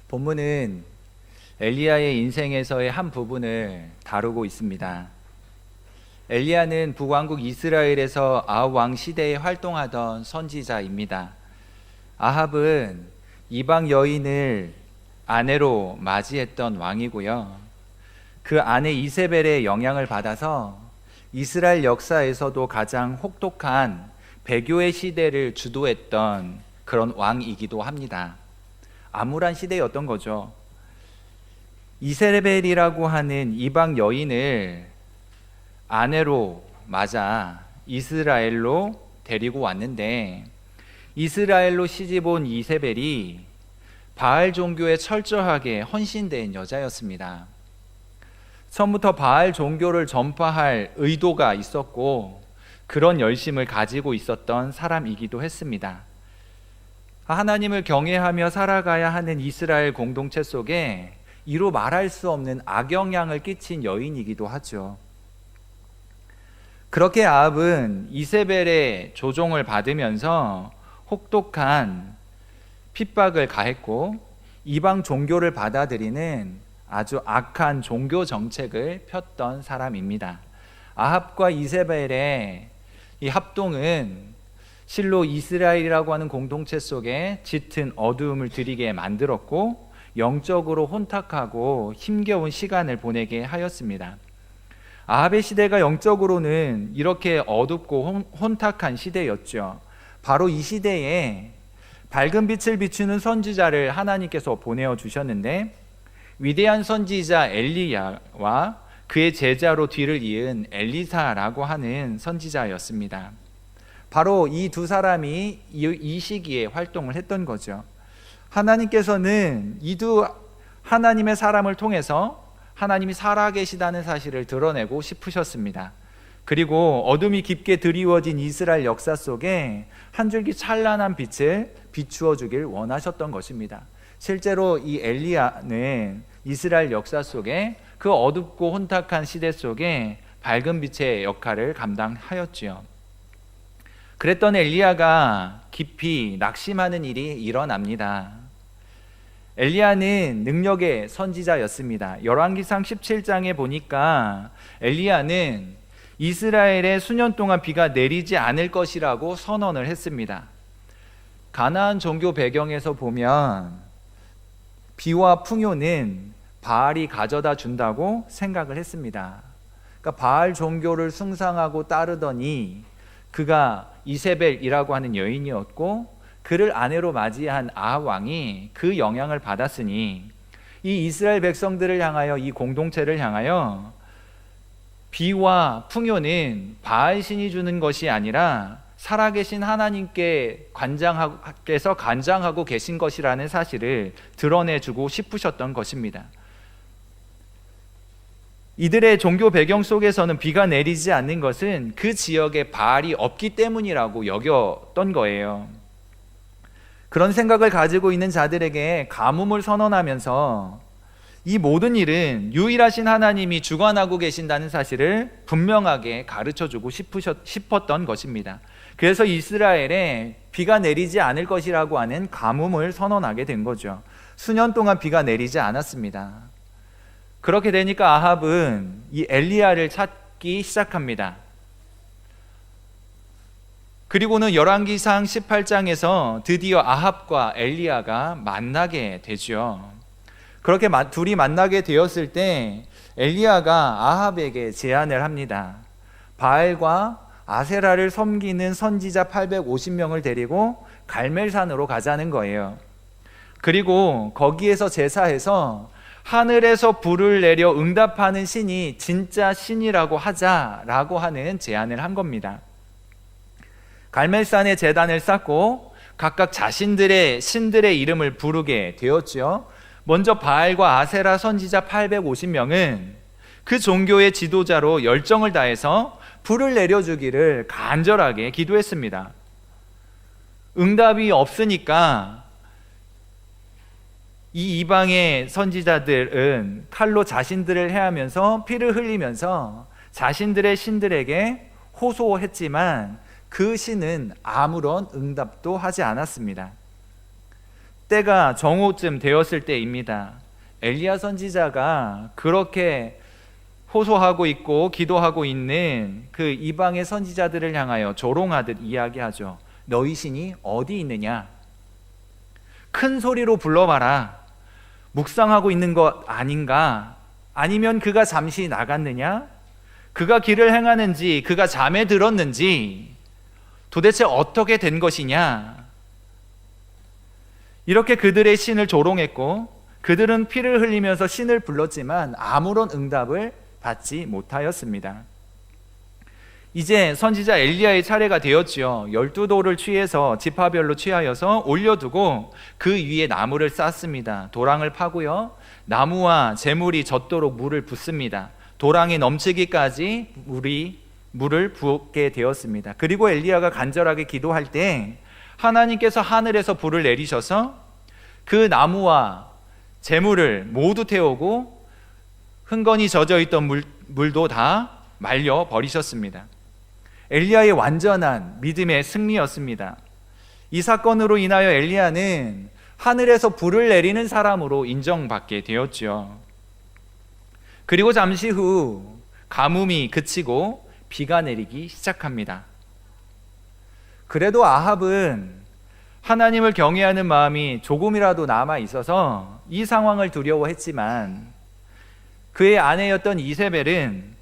본문은 엘리야의 인생에서의 한 부분을 다루고 있습니다. 엘리야는 북왕국 이스라엘에서 아합 왕 시대에 활동하던 선지자입니다. 아합은 이방 여인을 아내로 맞이했던 왕이고요. 그 아내 이세벨의 영향을 받아서 이스라엘 역사에서도 가장 혹독한 배교의 시대를 주도했던 그런 왕이기도 합니다. 암울한 시대였던 거죠. 이세벨이라고 하는 이방 여인을 아내로 맞아 이스라엘로 데리고 왔는데, 이스라엘로 시집온 이세벨이 바알 종교에 철저하게 헌신된 여자였습니다. 처음부터 바알 종교를 전파할 의도가 있었고 그런 열심을 가지고 있었던 사람이기도 했습니다. 하나님을 경외하며 살아가야 하는 이스라엘 공동체 속에 이루 말할 수 없는 악영향을 끼친 여인이기도 하죠. 그렇게 아합은 이세벨의 조종을 받으면서 혹독한 핍박을 가했고 이방 종교를 받아들이는 아주 악한 종교 정책을 폈던 사람입니다. 아합과 이세벨의 이 합동은 실로 이스라엘이라고 하는 공동체 속에 짙은 어두움을 들이게 만들었고 영적으로 혼탁하고 힘겨운 시간을 보내게 하였습니다. 아합의 시대가 영적으로는 이렇게 어둡고 혼탁한 시대였죠. 바로 이 시대에 밝은 빛을 비추는 선지자를 하나님께서 보내어 주셨는데, 위대한 선지자 엘리야와 그의 제자로 뒤를 이은 엘리사라고 하는 선지자였습니다. 바로 이 두 사람이 이 시기에 활동을 했던 거죠. 하나님께서는 이 두 하나님의 사람을 통해서 하나님이 살아계시다는 사실을 드러내고 싶으셨습니다. 그리고 어둠이 깊게 드리워진 이스라엘 역사 속에 한 줄기 찬란한 빛을 비추어 주길 원하셨던 것입니다. 실제로 이 엘리야는 이스라엘 역사 속에 그 어둡고 혼탁한 시대 속에 밝은 빛의 역할을 감당하였지요. 그랬던 엘리야가 깊이 낙심하는 일이 일어납니다. 엘리야는 능력의 선지자였습니다. 열왕기상 17장에 보니까 엘리야는 이스라엘에 수년 동안 비가 내리지 않을 것이라고 선언을 했습니다. 가나안 종교 배경에서 보면 비와 풍요는 바알이 가져다 준다고 생각을 했습니다. 그러니까 바알 종교를 숭상하고 따르더니 그가 이세벨이라고 하는 여인이었고 그를 아내로 맞이한 아합 왕이 그 영향을 받았으니 이 이스라엘 백성들을 향하여, 이 공동체를 향하여 비와 풍요는 바알 신이 주는 것이 아니라 살아계신 하나님께 관장하고 계신 것이라는 사실을 드러내주고 싶으셨던 것입니다. 이들의 종교 배경 속에서는 비가 내리지 않는 것은 그 지역에 바알이 없기 때문이라고 여겼던 거예요. 그런 생각을 가지고 있는 자들에게 가뭄을 선언하면서 이 모든 일은 유일하신 하나님이 주관하고 계신다는 사실을 분명하게 가르쳐주고 싶었던 것입니다. 그래서 이스라엘에 비가 내리지 않을 것이라고 하는 가뭄을 선언하게 된 거죠. 수년 동안 비가 내리지 않았습니다. 그렇게 되니까 아합은 이 엘리야를 찾기 시작합니다. 그리고는 열왕기상 18장에서 드디어 아합과 엘리야가 만나게 되죠. 그렇게 둘이 만나게 되었을 때 엘리야가 아합에게 제안을 합니다. 바알과 아세라를 섬기는 선지자 850명을 데리고 갈멜산으로 가자는 거예요. 그리고 거기에서 제사해서 하늘에서 불을 내려 응답하는 신이 진짜 신이라고 하자라고 하는 제안을 한 겁니다. 갈멜산에 제단을 쌓고 각각 자신들의 신들의 이름을 부르게 되었죠. 먼저 바알과 아세라 선지자 850명은 그 종교의 지도자로 열정을 다해서 불을 내려주기를 간절하게 기도했습니다. 응답이 없으니까 이 이방의 선지자들은 칼로 자신들을 해하면서 피를 흘리면서 자신들의 신들에게 호소했지만 그 신은 아무런 응답도 하지 않았습니다. 때가 정오쯤 되었을 때입니다. 엘리야 선지자가 그렇게 호소하고 있고 기도하고 있는 그 이방의 선지자들을 향하여 조롱하듯 이야기하죠. 너희 신이 어디 있느냐? 큰 소리로 불러봐라. 묵상하고 있는 것 아닌가? 아니면 그가 잠시 나갔느냐? 그가 길을 행하는지, 그가 잠에 들었는지, 도대체 어떻게 된 것이냐? 이렇게 그들의 신을 조롱했고, 그들은 피를 흘리면서 신을 불렀지만 아무런 응답을 받지 못하였습니다. 이제 선지자 엘리야의 차례가 되었지요. 12돌을 취해서 지파별로 취하여서 올려두고 그 위에 나무를 쌓습니다. 도랑을 파고요, 나무와 재물이 젖도록 물을 붓습니다. 도랑이 넘치기까지 물을 붓게 되었습니다. 그리고 엘리야가 간절하게 기도할 때 하나님께서 하늘에서 불을 내리셔서 그 나무와 재물을 모두 태우고 흥건히 젖어있던 물도 다 말려 버리셨습니다. 엘리야의 완전한 믿음의 승리였습니다. 이 사건으로 인하여 엘리야는 하늘에서 불을 내리는 사람으로 인정받게 되었죠. 그리고 잠시 후 가뭄이 그치고 비가 내리기 시작합니다. 그래도 아합은 하나님을 경외하는 마음이 조금이라도 남아 있어서 이 상황을 두려워했지만 그의 아내였던 이세벨은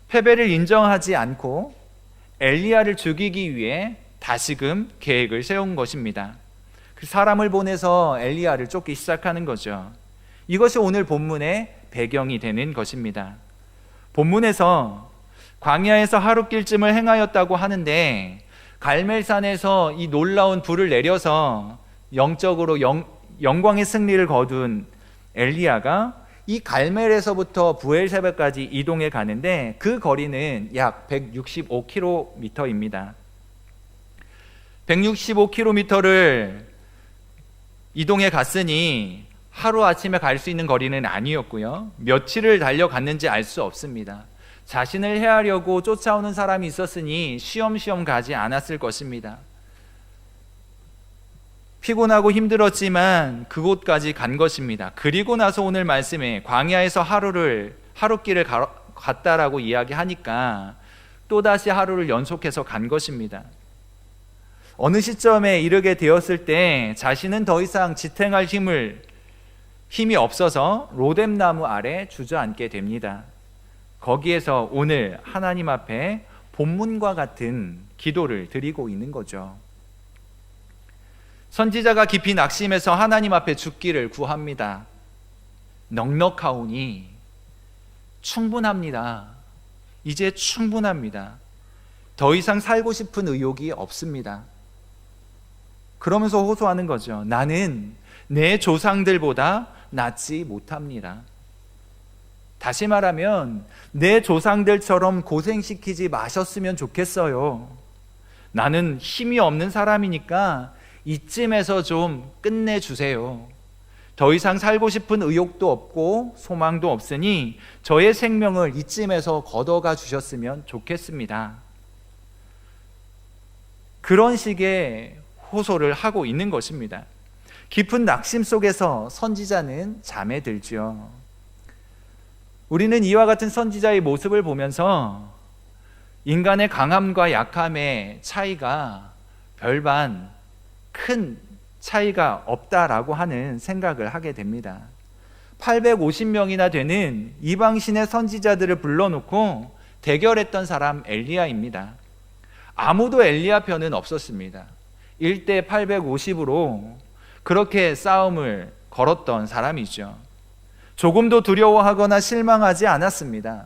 패배를 인정하지 않고 엘리야를 죽이기 위해 다시금 계획을 세운 것입니다. 그 사람을 보내서 엘리야를 쫓기 시작하는 거죠. 이것이 오늘 본문의 배경이 되는 것입니다. 본문에서 광야에서 하룻길쯤을 행하였다고 하는데 갈멜산에서 이 놀라운 불을 내려서 영적으로 영광의 승리를 거둔 엘리야가 이 갈멜에서부터 부엘세바까지 이동해 가는데 그 거리는 약 165km입니다. 165km를 이동해 갔으니 하루아침에 갈 수 있는 거리는 아니었고요. 며칠을 달려갔는지 알 수 없습니다. 자신을 해하려고 쫓아오는 사람이 있었으니 쉬엄쉬엄 가지 않았을 것입니다. 피곤하고 힘들었지만 그곳까지 간 것입니다. 그리고 나서 오늘 말씀에 광야에서 하룻길을 갔다라고 이야기하니까 또다시 하루를 연속해서 간 것입니다. 어느 시점에 이르게 되었을 때 자신은 더 이상 지탱할 힘이 없어서 로뎀나무 아래 주저앉게 됩니다. 거기에서 오늘 하나님 앞에 본문과 같은 기도를 드리고 있는 거죠. 선지자가 깊이 낙심해서 하나님 앞에 죽기를 구합니다. 넉넉하오니 충분합니다. 이제 충분합니다. 더 이상 살고 싶은 의욕이 없습니다. 그러면서 호소하는 거죠. 나는 내 조상들보다 낫지 못합니다. 다시 말하면 내 조상들처럼 고생시키지 마셨으면 좋겠어요. 나는 힘이 없는 사람이니까 이쯤에서 좀 끝내주세요. 더 이상 살고 싶은 의욕도 없고 소망도 없으니 저의 생명을 이쯤에서 걷어가 주셨으면 좋겠습니다. 그런 식의 호소를 하고 있는 것입니다. 깊은 낙심 속에서 선지자는 잠에 들죠. 우리는 이와 같은 선지자의 모습을 보면서 인간의 강함과 약함의 차이가 별반 큰 차이가 없다라고 하는 생각을 하게 됩니다. 850명이나 되는 이방신의 선지자들을 불러놓고 대결했던 사람 엘리야입니다. 아무도 엘리야 편은 없었습니다. 1대 850으로 그렇게 싸움을 걸었던 사람이죠. 조금도 두려워하거나 실망하지 않았습니다.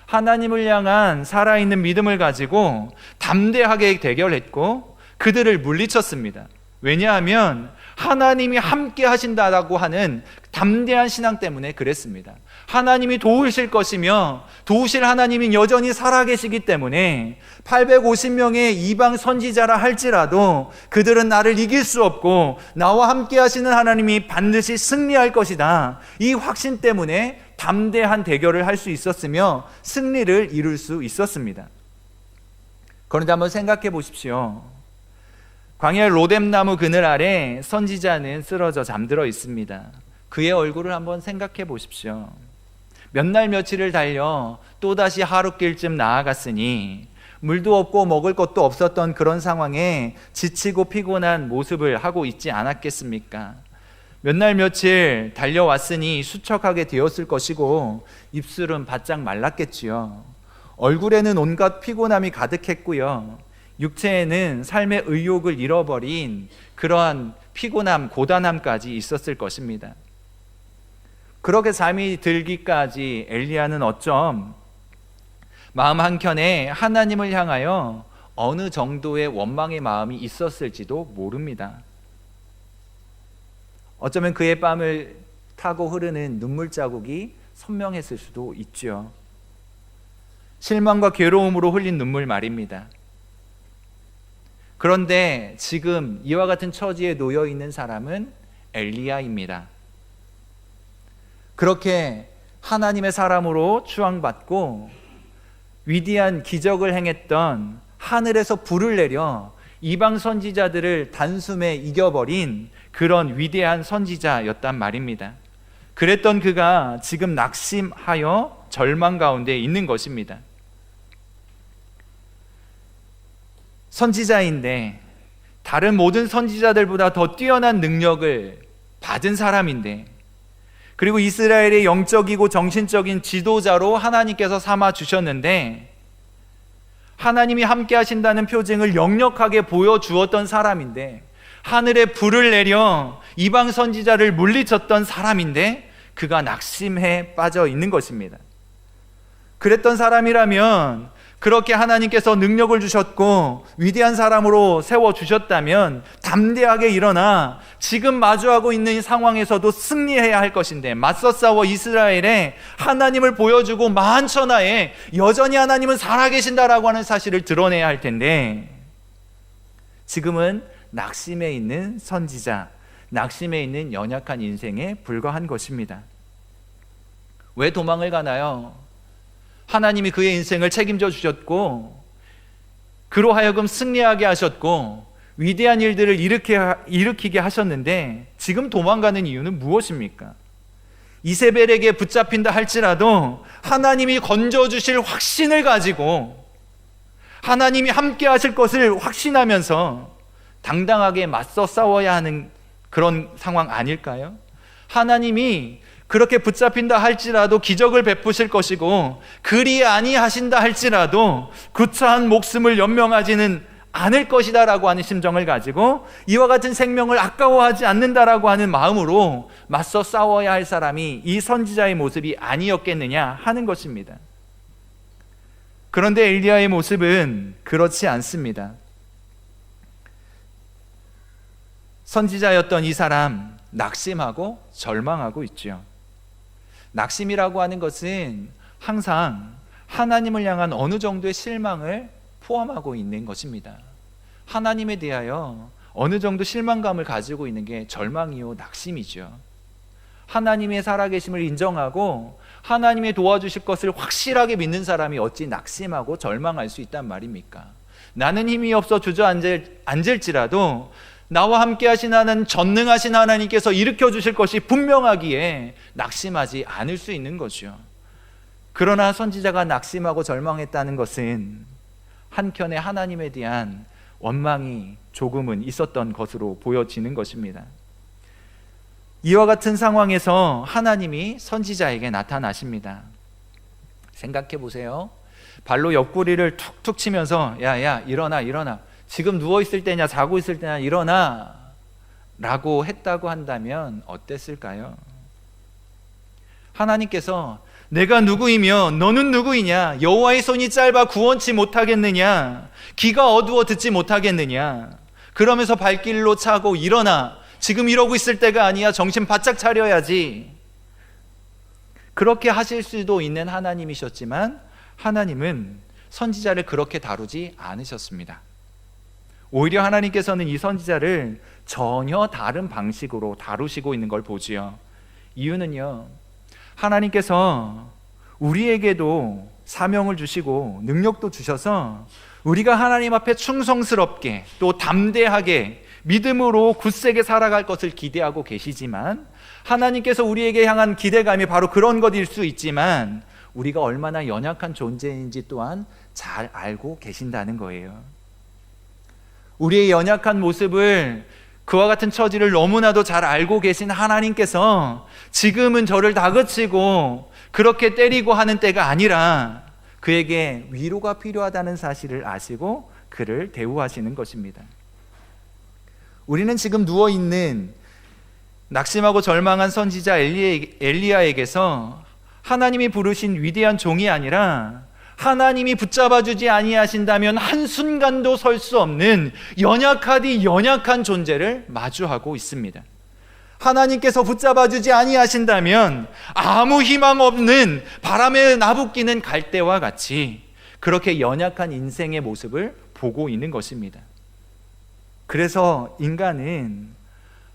하나님을 향한 살아있는 믿음을 가지고 담대하게 대결했고 그들을 물리쳤습니다. 왜냐하면 하나님이 함께 하신다라고 하는 담대한 신앙 때문에 그랬습니다. 하나님이 도우실 것이며 도우실 하나님이 여전히 살아계시기 때문에 850명의 이방 선지자라 할지라도 그들은 나를 이길 수 없고 나와 함께 하시는 하나님이 반드시 승리할 것이다. 이 확신 때문에 담대한 대결을 할 수 있었으며 승리를 이룰 수 있었습니다. 그런데 한번 생각해 보십시오. 광야 로뎀나무 그늘 아래 선지자는 쓰러져 잠들어 있습니다. 그의 얼굴을 한번 생각해 보십시오. 몇 날 며칠을 달려 또다시 하룻길쯤 나아갔으니 물도 없고 먹을 것도 없었던 그런 상황에 지치고 피곤한 모습을 하고 있지 않았겠습니까? 몇 날 며칠 달려왔으니 수척하게 되었을 것이고 입술은 바짝 말랐겠지요. 얼굴에는 온갖 피곤함이 가득했고요. 육체에는 삶의 의욕을 잃어버린 그러한 피곤함, 고단함까지 있었을 것입니다. 그렇게 잠이 들기까지 엘리야는 어쩜 마음 한켠에 하나님을 향하여 어느 정도의 원망의 마음이 있었을지도 모릅니다. 어쩌면 그의 뺨을 타고 흐르는 눈물 자국이 선명했을 수도 있죠. 실망과 괴로움으로 흘린 눈물 말입니다. 그런데 지금 이와 같은 처지에 놓여 있는 사람은 엘리야입니다. 그렇게 하나님의 사람으로 추앙받고 위대한 기적을 행했던, 하늘에서 불을 내려 이방 선지자들을 단숨에 이겨버린 그런 위대한 선지자였단 말입니다. 그랬던 그가 지금 낙심하여 절망 가운데 있는 것입니다. 선지자인데, 다른 모든 선지자들보다 더 뛰어난 능력을 받은 사람인데, 그리고 이스라엘의 영적이고 정신적인 지도자로 하나님께서 삼아 주셨는데, 하나님이 함께 하신다는 표징을 역력하게 보여주었던 사람인데, 하늘에 불을 내려 이방 선지자를 물리쳤던 사람인데 그가 낙심해 빠져 있는 것입니다. 그랬던 사람이라면, 그렇게 하나님께서 능력을 주셨고 위대한 사람으로 세워주셨다면 담대하게 일어나 지금 마주하고 있는 상황에서도 승리해야 할 것인데, 맞서 싸워 이스라엘에 하나님을 보여주고 만천하에 여전히 하나님은 살아계신다라고 하는 사실을 드러내야 할 텐데, 지금은 낙심해 있는 선지자, 낙심해 있는 연약한 인생에 불과한 것입니다. 왜 도망을 가나요? 하나님이 그의 인생을 책임져 주셨고 그로 하여금 승리하게 하셨고 위대한 일들을 일으키게 하셨는데, 지금 도망가는 이유는 무엇입니까? 이세벨에게 붙잡힌다 할지라도 하나님이 건져주실 확신을 가지고 하나님이 함께 하실 것을 확신하면서 당당하게 맞서 싸워야 하는 그런 상황 아닐까요? 하나님이 그렇게 붙잡힌다 할지라도 기적을 베푸실 것이고, 그리 아니하신다 할지라도 구차한 목숨을 연명하지는 않을 것이다 라고 하는 심정을 가지고 이와 같은 생명을 아까워하지 않는다라고 하는 마음으로 맞서 싸워야 할 사람이 이 선지자의 모습이 아니었겠느냐 하는 것입니다. 그런데 엘리야의 모습은 그렇지 않습니다. 선지자였던 이 사람, 낙심하고 절망하고 있죠. 낙심이라고 하는 것은 항상 하나님을 향한 어느 정도의 실망을 포함하고 있는 것입니다. 하나님에 대하여 어느 정도 실망감을 가지고 있는 게 절망이요, 낙심이죠. 하나님의 살아계심을 인정하고 하나님의 도와주실 것을 확실하게 믿는 사람이 어찌 낙심하고 절망할 수 있단 말입니까? 나는 힘이 없어 주저앉을지라도 나와 함께 하신 하나님, 전능하신 하나님께서 일으켜 주실 것이 분명하기에 낙심하지 않을 수 있는 거죠. 그러나 선지자가 낙심하고 절망했다는 것은 한켠에 하나님에 대한 원망이 조금은 있었던 것으로 보여지는 것입니다. 이와 같은 상황에서 하나님이 선지자에게 나타나십니다. 생각해 보세요. 발로 옆구리를 툭툭 치면서 야 일어나, 지금 누워있을 때냐 자고 있을 때냐 일어나 라고 했다고 한다면 어땠을까요? 하나님께서 내가 누구이며 너는 누구이냐? 여호와의 손이 짧아 구원치 못하겠느냐? 귀가 어두워 듣지 못하겠느냐? 그러면서 발길로 차고 일어나, 지금 이러고 있을 때가 아니야, 정신 바짝 차려야지. 그렇게 하실 수도 있는 하나님이셨지만 하나님은 선지자를 그렇게 다루지 않으셨습니다. 오히려 하나님께서는 이 선지자를 전혀 다른 방식으로 다루시고 있는 걸 보지요. 이유는요, 하나님께서 우리에게도 사명을 주시고 능력도 주셔서 우리가 하나님 앞에 충성스럽게 또 담대하게 믿음으로 굳세게 살아갈 것을 기대하고 계시지만, 하나님께서 우리에게 향한 기대감이 바로 그런 것일 수 있지만 우리가 얼마나 연약한 존재인지 또한 잘 알고 계신다는 거예요. 우리의 연약한 모습을, 그와 같은 처지를 너무나도 잘 알고 계신 하나님께서 지금은 저를 다그치고 그렇게 때리고 하는 때가 아니라 그에게 위로가 필요하다는 사실을 아시고 그를 대우하시는 것입니다. 우리는 지금 누워있는 낙심하고 절망한 선지자 엘리야에게서 하나님이 부르신 위대한 종이 아니라 하나님이 붙잡아주지 아니하신다면 한순간도 설 수 없는 연약하디 연약한 존재를 마주하고 있습니다. 하나님께서 붙잡아주지 아니하신다면 아무 희망 없는 바람에 나부끼는 갈대와 같이 그렇게 연약한 인생의 모습을 보고 있는 것입니다. 그래서 인간은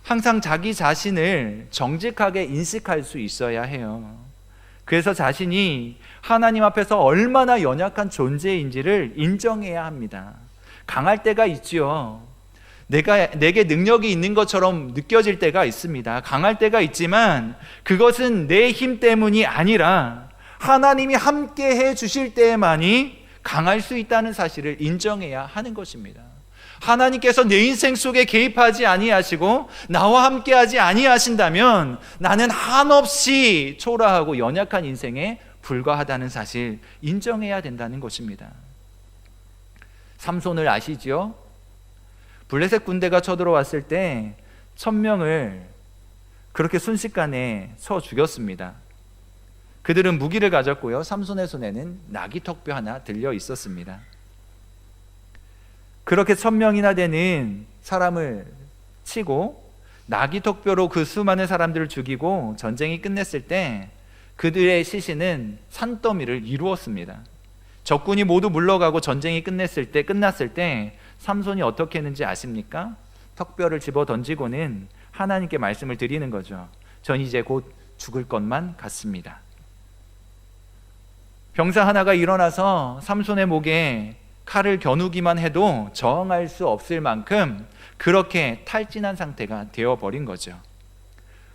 항상 자기 자신을 정직하게 인식할 수 있어야 해요. 그래서 자신이 하나님 앞에서 얼마나 연약한 존재인지를 인정해야 합니다. 강할 때가 있지요. 내게 능력이 있는 것처럼 느껴질 때가 있습니다. 강할 때가 있지만 그것은 내 힘 때문이 아니라 하나님이 함께 해 주실 때에만이 강할 수 있다는 사실을 인정해야 하는 것입니다. 하나님께서 내 인생 속에 개입하지 아니하시고 나와 함께하지 아니하신다면 나는 한없이 초라하고 연약한 인생에 불과하다는 사실 인정해야 된다는 것입니다. 삼손을 아시죠? 블레셋 군대가 쳐들어왔을 때 1000명을 그렇게 순식간에 쳐 죽였습니다. 그들은 무기를 가졌고요, 삼손의 손에는 나귀턱뼈 하나 들려 있었습니다. 그렇게 1000명이나 되는 사람을 치고 나귀턱뼈로 그 수많은 사람들을 죽이고 전쟁이 끝냈을 때 그들의 시신은 산더미를 이루었습니다. 적군이 모두 물러가고 전쟁이 끝났을 때 삼손이 어떻게 했는지 아십니까? 턱뼈를 집어 던지고는 하나님께 말씀을 드리는 거죠. 전 이제 곧 죽을 것만 같습니다. 병사 하나가 일어나서 삼손의 목에 칼을 겨누기만 해도 저항할 수 없을 만큼 그렇게 탈진한 상태가 되어버린 거죠.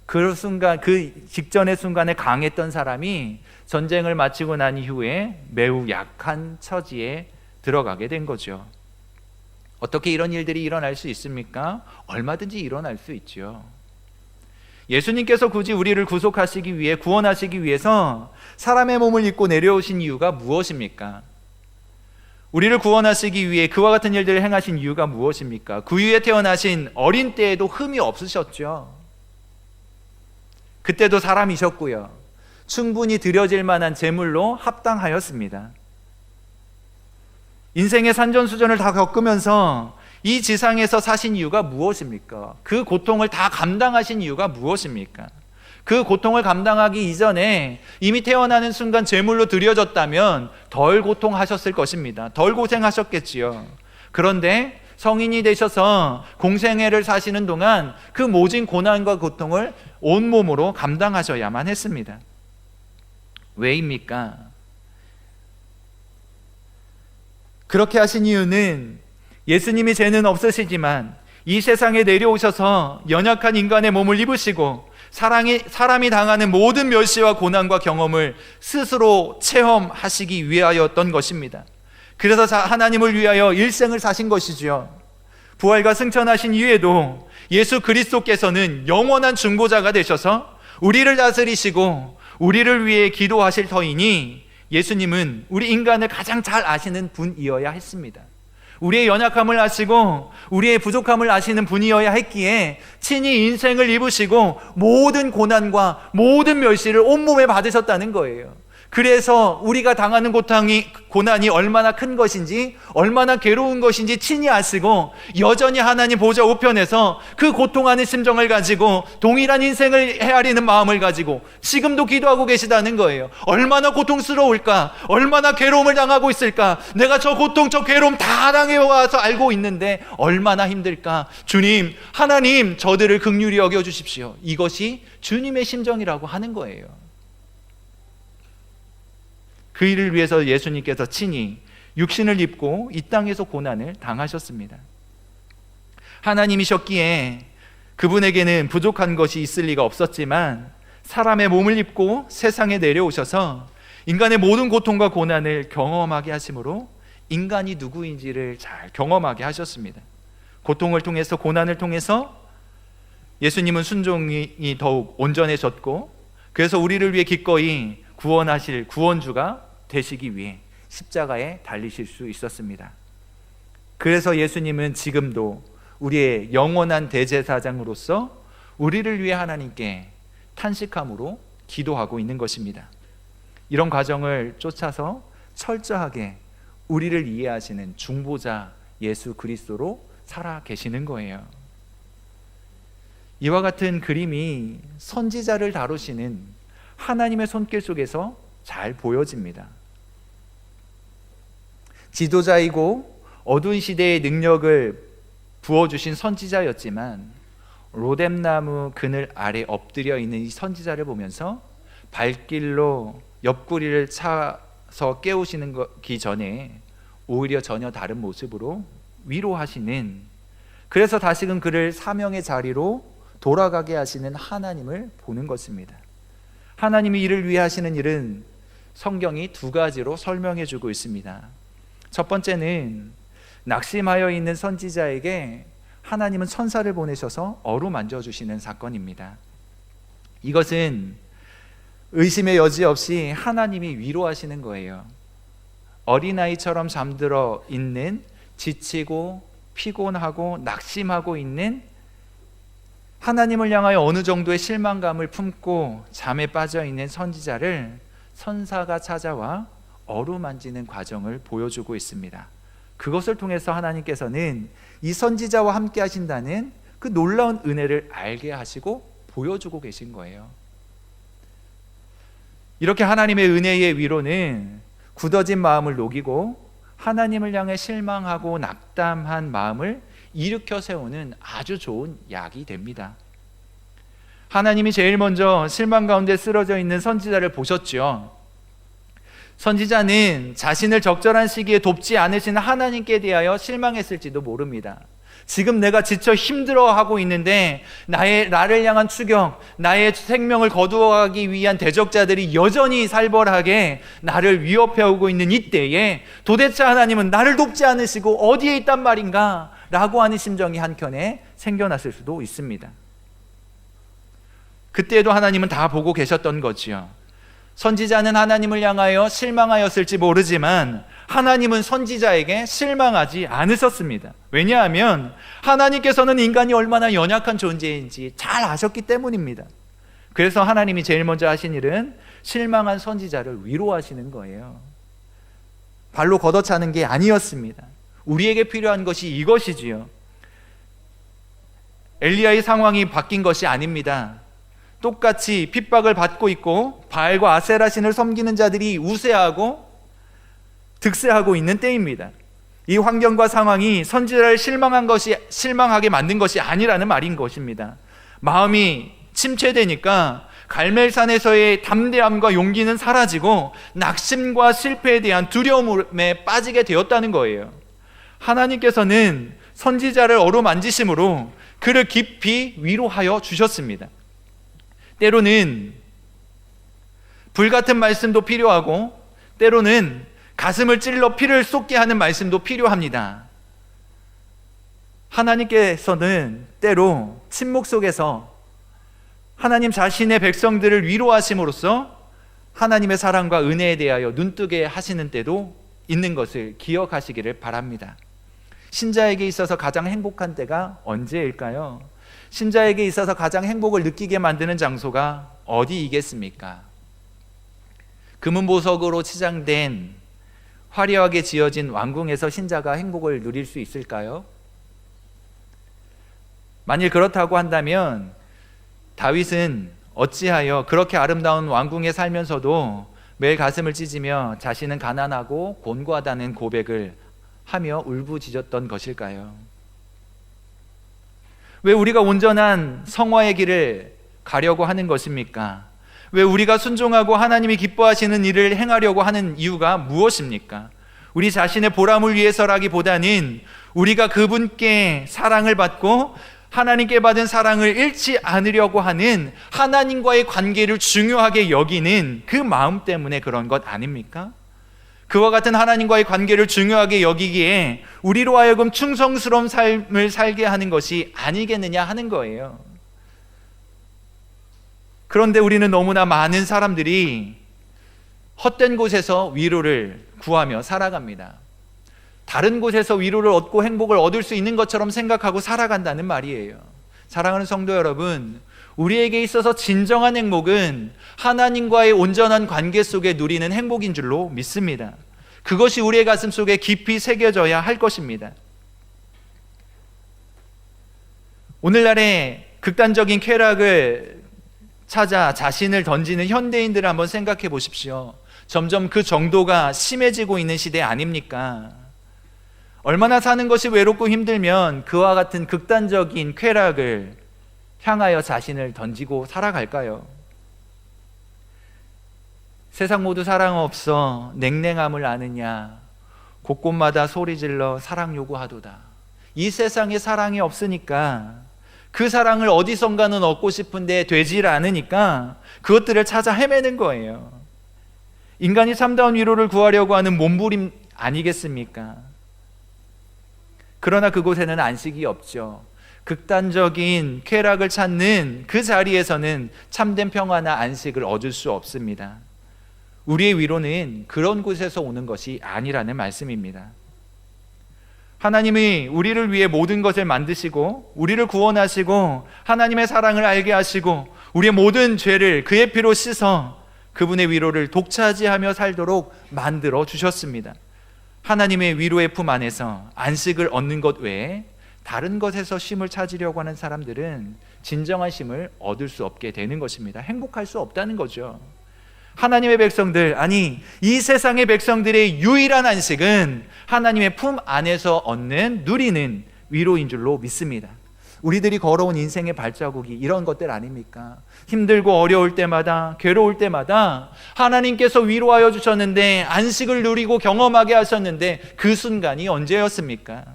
그 순간, 그 직전의 순간에 강했던 사람이 전쟁을 마치고 난 이후에 매우 약한 처지에 들어가게 된 거죠. 어떻게 이런 일들이 일어날 수 있습니까? 얼마든지 일어날 수 있죠. 예수님께서 굳이 우리를 구속하시기 위해, 구원하시기 위해서 사람의 몸을 입고 내려오신 이유가 무엇입니까? 우리를 구원하시기 위해 그와 같은 일들을 행하신 이유가 무엇입니까? 그 위에 태어나신 어린 때에도 흠이 없으셨죠. 그때도 사람이셨고요, 충분히 드려질 만한 제물로 합당하였습니다. 인생의 산전수전을 다 겪으면서 이 지상에서 사신 이유가 무엇입니까? 그 고통을 다 감당하신 이유가 무엇입니까? 그 고통을 감당하기 이전에 이미 태어나는 순간 제물로 드려졌다면 덜 고통하셨을 것입니다. 덜 고생하셨겠지요. 그런데 성인이 되셔서 공생애를 사시는 동안 그 모진 고난과 고통을 온몸으로 감당하셔야만 했습니다. 왜입니까? 그렇게 하신 이유는 예수님이 죄는 없으시지만 이 세상에 내려오셔서 연약한 인간의 몸을 입으시고 사람이 당하는 모든 멸시와 고난과 경험을 스스로 체험하시기 위하였던 것입니다. 그래서 하나님을 위하여 일생을 사신 것이지요. 부활과 승천하신 이후에도 예수 그리스도께서는 영원한 중보자가 되셔서 우리를 다스리시고 우리를 위해 기도하실 터이니 예수님은 우리 인간을 가장 잘 아시는 분이어야 했습니다. 우리의 연약함을 아시고 우리의 부족함을 아시는 분이어야 했기에 친히 인생을 입으시고 모든 고난과 모든 멸시를 온몸에 받으셨다는 거예요. 그래서 우리가 당하는 고난이 얼마나 큰 것인지, 얼마나 괴로운 것인지 친히 아시고 여전히 하나님 보좌 우편에서 그 고통하는 심정을 가지고 동일한 인생을 헤아리는 마음을 가지고 지금도 기도하고 계시다는 거예요. 얼마나 고통스러울까? 얼마나 괴로움을 당하고 있을까? 내가 저 고통, 저 괴로움 다 당해와서 알고 있는데 얼마나 힘들까? 주님, 하나님, 저들을 긍휼히 여겨주십시오. 이것이 주님의 심정이라고 하는 거예요. 그 일을 위해서 예수님께서 친히 육신을 입고 이 땅에서 고난을 당하셨습니다. 하나님이셨기에 그분에게는 부족한 것이 있을 리가 없었지만 사람의 몸을 입고 세상에 내려오셔서 인간의 모든 고통과 고난을 경험하게 하심으로 인간이 누구인지를 잘 경험하게 하셨습니다. 고통을 통해서, 고난을 통해서 예수님은 순종이 더욱 온전해졌고, 그래서 우리를 위해 기꺼이 구원하실 구원주가 되시기 위해 십자가에 달리실 수 있었습니다. 그래서 예수님은 지금도 우리의 영원한 대제사장으로서 우리를 위해 하나님께 탄식함으로 기도하고 있는 것입니다. 이런 과정을 쫓아서 철저하게 우리를 이해하시는 중보자 예수 그리스도로 살아 계시는 거예요. 이와 같은 그림이 선지자를 다루시는 하나님의 손길 속에서 잘 보여집니다. 지도자이고 어두운 시대의 능력을 부어주신 선지자였지만 로뎀나무 그늘 아래 엎드려 있는 이 선지자를 보면서 발길로 옆구리를 차서 깨우시는 기 전에 오히려 전혀 다른 모습으로 위로하시는, 그래서 다시금 그를 사명의 자리로 돌아가게 하시는 하나님을 보는 것입니다. 하나님이 이를 위해 하시는 일은 성경이 두 가지로 설명해 주고 있습니다. 첫 번째는 낙심하여 있는 선지자에게 하나님은 천사를 보내셔서 어루만져 주시는 사건입니다. 이것은 의심의 여지 없이 하나님이 위로하시는 거예요. 어린아이처럼 잠들어 있는, 지치고 피곤하고 낙심하고 있는, 하나님을 향하여 어느 정도의 실망감을 품고 잠에 빠져 있는 선지자를 천사가 찾아와 어루만지는 과정을 보여주고 있습니다. 그것을 통해서 하나님께서는 이 선지자와 함께 하신다는 그 놀라운 은혜를 알게 하시고 보여주고 계신 거예요. 이렇게 하나님의 은혜의 위로는 굳어진 마음을 녹이고 하나님을 향해 실망하고 낙담한 마음을 일으켜 세우는 아주 좋은 약이 됩니다. 하나님이 제일 먼저 실망 가운데 쓰러져 있는 선지자를 보셨죠. 선지자는 자신을 적절한 시기에 돕지 않으시는 하나님께 대하여 실망했을지도 모릅니다. 지금 내가 지쳐 힘들어하고 있는데 나를 향한 추격, 나의 생명을 거두어가기 위한 대적자들이 여전히 살벌하게 나를 위협해오고 있는 이때에 도대체 하나님은 나를 돕지 않으시고 어디에 있단 말인가? 라고 하는 심정이 한켠에 생겨났을 수도 있습니다. 그때도 하나님은 다 보고 계셨던 거지요. 선지자는 하나님을 향하여 실망하였을지 모르지만 하나님은 선지자에게 실망하지 않으셨습니다. 왜냐하면 하나님께서는 인간이 얼마나 연약한 존재인지 잘 아셨기 때문입니다. 그래서 하나님이 제일 먼저 하신 일은 실망한 선지자를 위로하시는 거예요. 발로 걷어차는 게 아니었습니다. 우리에게 필요한 것이 이것이지요. 엘리야의 상황이 바뀐 것이 아닙니다. 똑같이 핍박을 받고 있고 바알과 아세라 신을 섬기는 자들이 우세하고 득세하고 있는 때입니다. 이 환경과 상황이 선지자를 실망하게 만든 것이 아니라는 말인 것입니다. 마음이 침체되니까 갈멜산에서의 담대함과 용기는 사라지고 낙심과 실패에 대한 두려움에 빠지게 되었다는 거예요. 하나님께서는 선지자를 어루만지심으로 그를 깊이 위로하여 주셨습니다. 때로는 불같은 말씀도 필요하고 때로는 가슴을 찔러 피를 쏟게 하는 말씀도 필요합니다. 하나님께서는 때로 침묵 속에서 하나님 자신의 백성들을 위로하심으로써 하나님의 사랑과 은혜에 대하여 눈뜨게 하시는 때도 있는 것을 기억하시기를 바랍니다. 신자에게 있어서 가장 행복한 때가 언제일까요? 신자에게 있어서 가장 행복을 느끼게 만드는 장소가 어디이겠습니까? 금은보석으로 치장된 화려하게 지어진 왕궁에서 신자가 행복을 누릴 수 있을까요? 만일 그렇다고 한다면 다윗은 어찌하여 그렇게 아름다운 왕궁에 살면서도 매일 가슴을 찢으며 자신은 가난하고 곤고하다는 고백을 하며 울부짖었던 것일까요? 왜 우리가 온전한 성화의 길을 가려고 하는 것입니까? 왜 우리가 순종하고 하나님이 기뻐하시는 일을 행하려고 하는 이유가 무엇입니까? 우리 자신의 보람을 위해서라기보다는 우리가 그분께 사랑을 받고 하나님께 받은 사랑을 잃지 않으려고 하는 하나님과의 관계를 중요하게 여기는 그 마음 때문에 그런 것 아닙니까? 그와 같은 하나님과의 관계를 중요하게 여기기에 우리로 하여금 충성스러운 삶을 살게 하는 것이 아니겠느냐 하는 거예요. 그런데 우리는 너무나 많은 사람들이 헛된 곳에서 위로를 구하며 살아갑니다. 다른 곳에서 위로를 얻고 행복을 얻을 수 있는 것처럼 생각하고 살아간다는 말이에요. 사랑하는 성도 여러분, 우리에게 있어서 진정한 행복은 하나님과의 온전한 관계 속에 누리는 행복인 줄로 믿습니다. 그것이 우리의 가슴 속에 깊이 새겨져야 할 것입니다. 오늘날의 극단적인 쾌락을 찾아 자신을 던지는 현대인들을 한번 생각해 보십시오. 점점 그 정도가 심해지고 있는 시대 아닙니까? 얼마나 사는 것이 외롭고 힘들면 그와 같은 극단적인 쾌락을 향하여 자신을 던지고 살아갈까요? 세상 모두 사랑 없어 냉랭함을 아느냐, 곳곳마다 소리질러 사랑 요구하도다. 이 세상에 사랑이 없으니까, 그 사랑을 어디선가는 얻고 싶은데 되질 않으니까 그것들을 찾아 헤매는 거예요. 인간이 참다운 위로를 구하려고 하는 몸부림 아니겠습니까? 그러나 그곳에는 안식이 없죠. 극단적인 쾌락을 찾는 그 자리에서는 참된 평화나 안식을 얻을 수 없습니다. 우리의 위로는 그런 곳에서 오는 것이 아니라는 말씀입니다. 하나님이 우리를 위해 모든 것을 만드시고 우리를 구원하시고 하나님의 사랑을 알게 하시고 우리의 모든 죄를 그의 피로 씻어 그분의 위로를 독차지하며 살도록 만들어 주셨습니다. 하나님의 위로의 품 안에서 안식을 얻는 것 외에 다른 것에서 쉼을 찾으려고 하는 사람들은 진정한 쉼을 얻을 수 없게 되는 것입니다. 행복할 수 없다는 거죠. 하나님의 백성들, 아니 이 세상의 백성들의 유일한 안식은 하나님의 품 안에서 얻는, 누리는 위로인 줄로 믿습니다. 우리들이 걸어온 인생의 발자국이 이런 것들 아닙니까? 힘들고 어려울 때마다, 괴로울 때마다 하나님께서 위로하여 주셨는데, 안식을 누리고 경험하게 하셨는데 그 순간이 언제였습니까?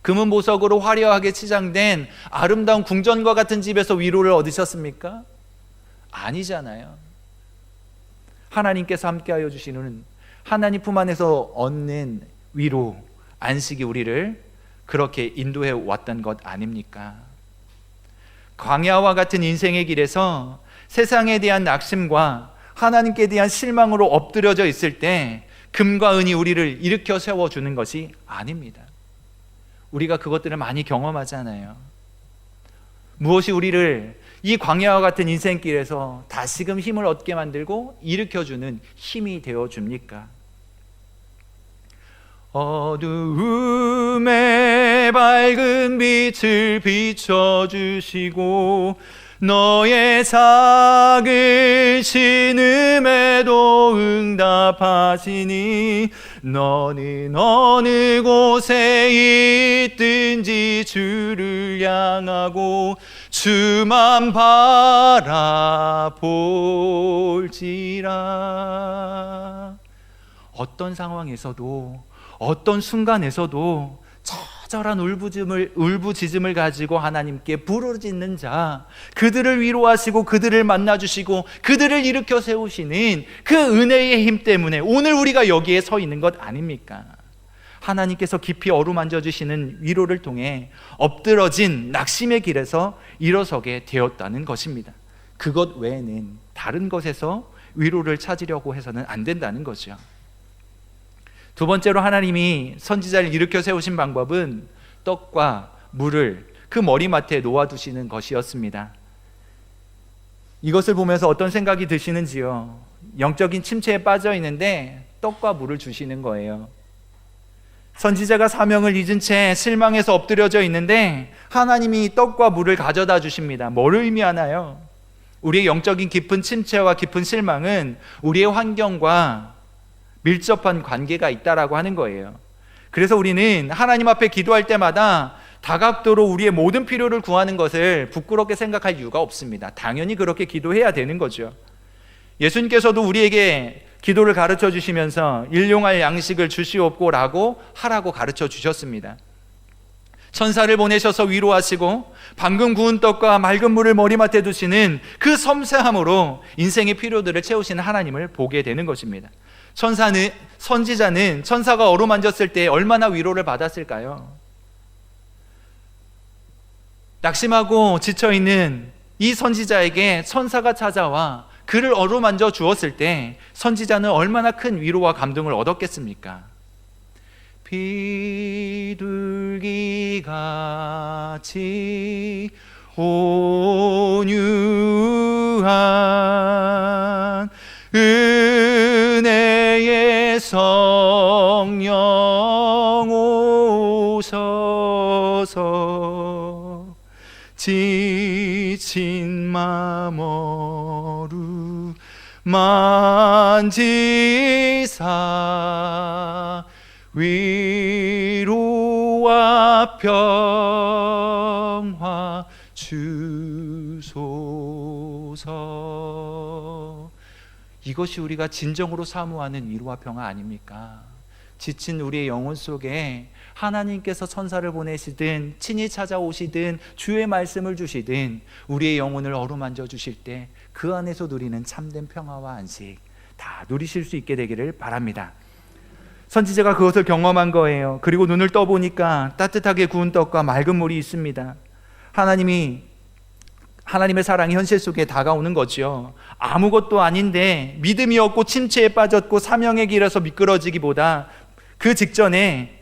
금은 보석으로 화려하게 치장된 아름다운 궁전과 같은 집에서 위로를 얻으셨습니까? 아니잖아요. 하나님께서 함께하여 주시는 하나님 품 안에서 얻는 위로, 안식이 우리를 그렇게 인도해 왔던 것 아닙니까? 광야와 같은 인생의 길에서 세상에 대한 낙심과 하나님께 대한 실망으로 엎드려져 있을 때 금과 은이 우리를 일으켜 세워주는 것이 아닙니다. 우리가 그것들을 많이 경험하잖아요. 무엇이 우리를 이 광야와 같은 인생길에서 다시금 힘을 얻게 만들고 일으켜주는 힘이 되어줍니까? 어두움에 밝은 빛을 비춰주시고 너의 작은 신음에도 응답하시니 너는 어느 곳에 있든지 주를 향하고 주만 바라볼지라. 어떤 상황에서도, 어떤 순간에서도 처절한 울부짖음을 가지고 하나님께 부르짖는 자, 그들을 위로하시고 그들을 만나주시고 그들을 일으켜 세우시는 그 은혜의 힘 때문에 오늘 우리가 여기에 서 있는 것 아닙니까? 하나님께서 깊이 어루만져 주시는 위로를 통해 엎드러진 낙심의 길에서 일어서게 되었다는 것입니다. 그것 외에는 다른 것에서 위로를 찾으려고 해서는 안 된다는 거죠. 두 번째로 하나님이 선지자를 일으켜 세우신 방법은 떡과 물을 그 머리맡에 놓아두시는 것이었습니다. 이것을 보면서 어떤 생각이 드시는지요? 영적인 침체에 빠져 있는데 떡과 물을 주시는 거예요. 선지자가 사명을 잊은 채 실망해서 엎드려져 있는데 하나님이 떡과 물을 가져다 주십니다. 뭘 의미하나요? 우리의 영적인 깊은 침체와 깊은 실망은 우리의 환경과 밀접한 관계가 있다라고 하는 거예요. 그래서 우리는 하나님 앞에 기도할 때마다 다각도로 우리의 모든 필요를 구하는 것을 부끄럽게 생각할 이유가 없습니다. 당연히 그렇게 기도해야 되는 거죠. 예수님께서도 우리에게 기도를 가르쳐 주시면서 일용할 양식을 주시옵고라고 하라고 가르쳐 주셨습니다. 천사를 보내셔서 위로하시고 방금 구운 떡과 맑은 물을 머리맡에 두시는 그 섬세함으로 인생의 필요들을 채우시는 하나님을 보게 되는 것입니다. 선지자는 천사가 어루만졌을 때 얼마나 위로를 받았을까요? 낙심하고 지쳐있는 이 선지자에게 천사가 찾아와 그를 어루만져 주었을 때 선지자는 얼마나 큰 위로와 감동을 얻었겠습니까? 비둘기같이 온유한 은혜의 성령 오셔서 지친 맘 어루만지사 위로와 평화 주소서. 이것이 우리가 진정으로 사모하는 위로와 평화 아닙니까? 지친 우리의 영혼 속에 하나님께서 천사를 보내시든 친히 찾아오시든 주의 말씀을 주시든 우리의 영혼을 어루만져 주실 때 그 안에서 누리는 참된 평화와 안식 다 누리실 수 있게 되기를 바랍니다. 선지자가 그것을 경험한 거예요. 그리고 눈을 떠보니까 따뜻하게 구운 떡과 맑은 물이 있습니다. 하나님의 사랑이 현실 속에 다가오는 거죠. 아무것도 아닌데 믿음이 없고 침체에 빠졌고 사명의 길에서 미끄러지기보다 그 직전에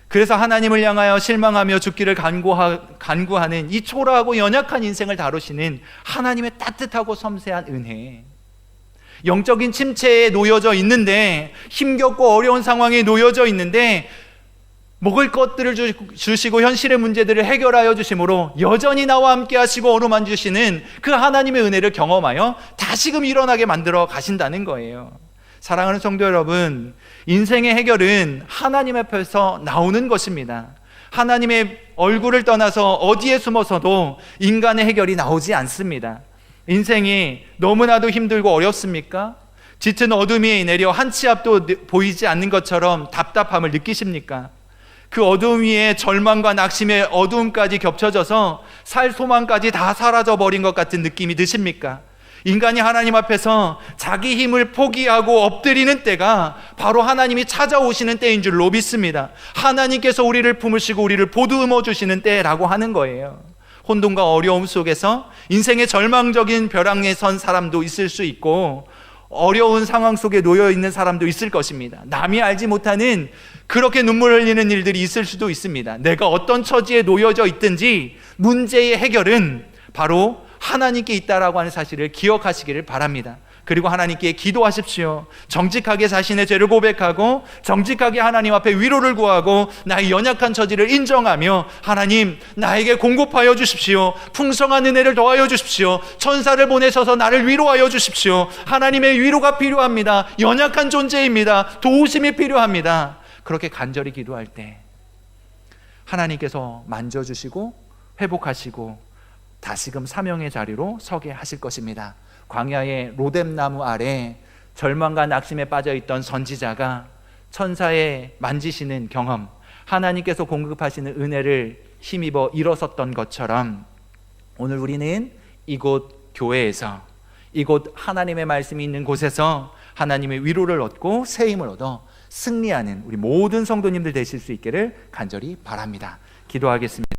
그래서 하나님을 향하여 실망하며 죽기를 간구하는 이 초라하고 연약한 인생을 다루시는 하나님의 따뜻하고 섬세한 은혜, 영적인 침체에 놓여져 있는데, 힘겹고 어려운 상황에 놓여져 있는데 먹을 것들을 주시고 현실의 문제들을 해결하여 주심으로 여전히 나와 함께 하시고 어루만지시는 그 하나님의 은혜를 경험하여 다시금 일어나게 만들어 가신다는 거예요. 사랑하는 성도 여러분, 인생의 해결은 하나님 앞에서 나오는 것입니다. 하나님의 얼굴을 떠나서 어디에 숨어서도 인간의 해결이 나오지 않습니다. 인생이 너무나도 힘들고 어렵습니까? 짙은 어둠이 내려 한 치 앞도 보이지 않는 것처럼 답답함을 느끼십니까? 그 어둠 위에 절망과 낙심의 어두움까지 겹쳐져서 살 소망까지 다 사라져버린 것 같은 느낌이 드십니까? 인간이 하나님 앞에서 자기 힘을 포기하고 엎드리는 때가 바로 하나님이 찾아오시는 때인 줄로 믿습니다. 하나님께서 우리를 품으시고 우리를 보듬어 주시는 때라고 하는 거예요. 혼돈과 어려움 속에서 인생의 절망적인 벼랑에 선 사람도 있을 수 있고 어려운 상황 속에 놓여 있는 사람도 있을 것입니다. 남이 알지 못하는 그렇게 눈물 흘리는 일들이 있을 수도 있습니다. 내가 어떤 처지에 놓여져 있든지 문제의 해결은 바로 하나님께 있다라고 하는 사실을 기억하시기를 바랍니다. 그리고 하나님께 기도하십시오. 정직하게 자신의 죄를 고백하고 정직하게 하나님 앞에 위로를 구하고 나의 연약한 처지를 인정하며 하나님, 나에게 공급하여 주십시오. 풍성한 은혜를 더하여 주십시오. 천사를 보내셔서 나를 위로하여 주십시오. 하나님의 위로가 필요합니다. 연약한 존재입니다. 도우심이 필요합니다. 그렇게 간절히 기도할 때 하나님께서 만져주시고 회복하시고 다시금 사명의 자리로 서게 하실 것입니다. 광야의 로뎀나무 아래 절망과 낙심에 빠져있던 선지자가 천사의 만지시는 경험, 하나님께서 공급하시는 은혜를 힘입어 일어섰던 것처럼 오늘 우리는 이곳 교회에서, 이곳 하나님의 말씀이 있는 곳에서 하나님의 위로를 얻고 새 힘을 얻어 승리하는 우리 모든 성도님들 되실 수 있기를 간절히 바랍니다. 기도하겠습니다.